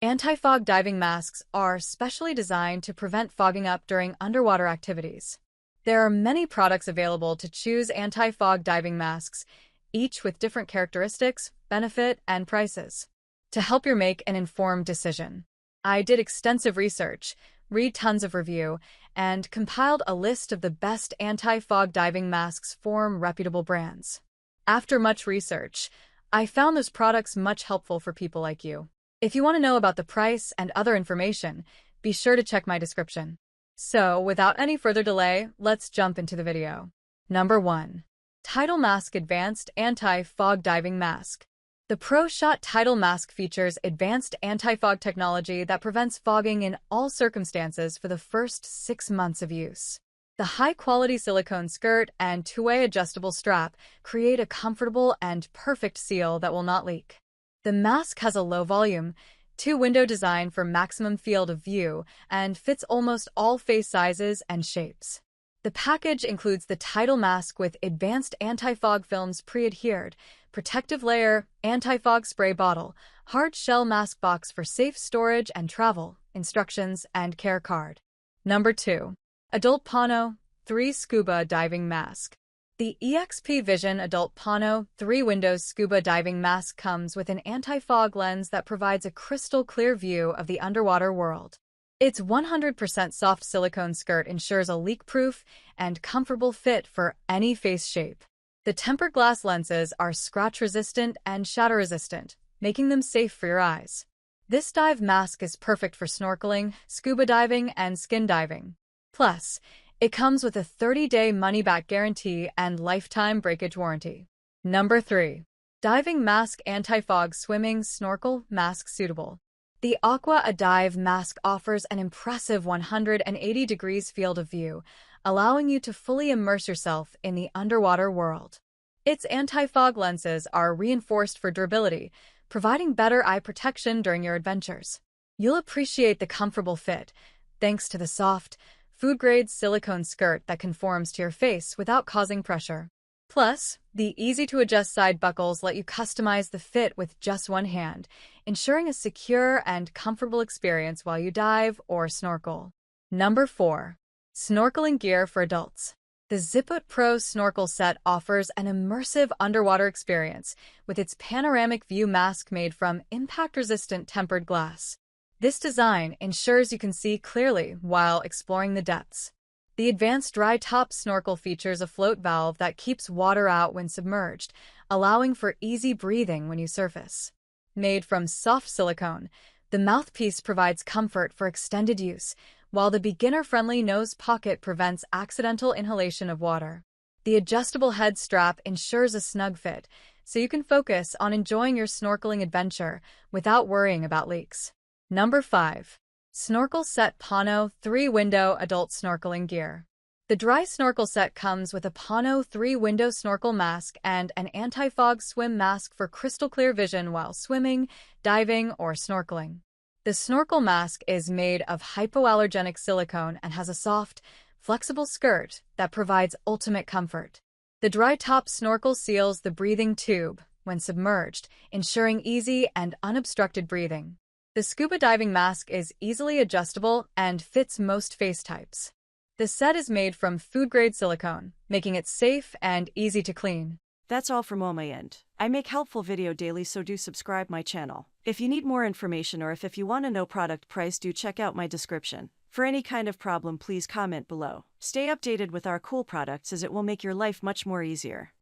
Anti-fog diving masks are specially designed to prevent fogging up during underwater activities. There are many products available to choose anti-fog diving masks, each with different characteristics, benefit, and prices. To help you make an informed decision, I did extensive research, read tons of review, and compiled a list of the best anti-fog diving masks from reputable brands. After much research, I found those products much helpful for people like you. If you want to know about the price and other information, be sure to check my description. So, without any further delay, let's jump into the video. Number 1. Tidal Mask Advanced Anti-Fog Diving Mask. The ProShot Tidal Mask features advanced anti-fog technology that prevents fogging in all circumstances for the first 6 months of use. The high-quality silicone skirt and two-way adjustable strap create a comfortable and perfect seal that will not leak. The mask has a low-volume, two-window design for maximum field of view and fits almost all face sizes and shapes. The package includes the Tidal mask with advanced anti-fog films pre-adhered, protective layer, anti-fog spray bottle, hard shell mask box for safe storage and travel, instructions, and care card. Number 2. Adult Pano 3 Scuba Diving Mask. The EXP Vision Adult Pano 3 Windows Scuba Diving Mask comes with an anti-fog lens that provides a crystal clear view of the underwater world. Its 100% soft silicone skirt ensures a leak-proof and comfortable fit for any face shape. The tempered glass lenses are scratch-resistant and shatter-resistant, making them safe for your eyes. This dive mask is perfect for snorkeling, scuba diving, and skin diving. Plus, it comes with a 30-day money-back guarantee and lifetime breakage warranty. Number 3. Diving Mask Anti-Fog Swimming Snorkel Mask Suitable. The Aqua Dive mask offers an impressive 180 degrees field of view, allowing you to fully immerse yourself in the underwater world. Its anti-fog lenses are reinforced for durability, providing better eye protection during your adventures. You'll appreciate the comfortable fit, thanks to the soft, food-grade silicone skirt that conforms to your face without causing pressure. Plus, the easy-to-adjust side buckles let you customize the fit with just one hand, ensuring a secure and comfortable experience while you dive or snorkel. Number 4. Snorkeling Gear for Adults. The Ziput Pro Snorkel Set offers an immersive underwater experience with its panoramic view mask made from impact-resistant tempered glass. This design ensures you can see clearly while exploring the depths. The advanced dry top snorkel features a float valve that keeps water out when submerged, allowing for easy breathing when you surface. Made from soft silicone, the mouthpiece provides comfort for extended use, while the beginner-friendly nose pocket prevents accidental inhalation of water. The adjustable head strap ensures a snug fit, so you can focus on enjoying your snorkeling adventure without worrying about leaks. Number 5. Snorkel Set Pano 3-Window Adult Snorkeling Gear. The dry snorkel set comes with a Pano 3-window snorkel mask and an anti-fog swim mask for crystal clear vision while swimming, diving, or snorkeling. The snorkel mask is made of hypoallergenic silicone and has a soft, flexible skirt that provides ultimate comfort. The dry top snorkel seals the breathing tube when submerged, ensuring easy and unobstructed breathing. The scuba diving mask is easily adjustable and fits most face types. The set is made from food-grade silicone, making it safe and easy to clean. That's all from my end. I make helpful video daily, so do subscribe my channel. If you need more information or if you want to know product price, do check out my description. For any kind of problem, please comment below. Stay updated with our cool products as it will make your life much more easier.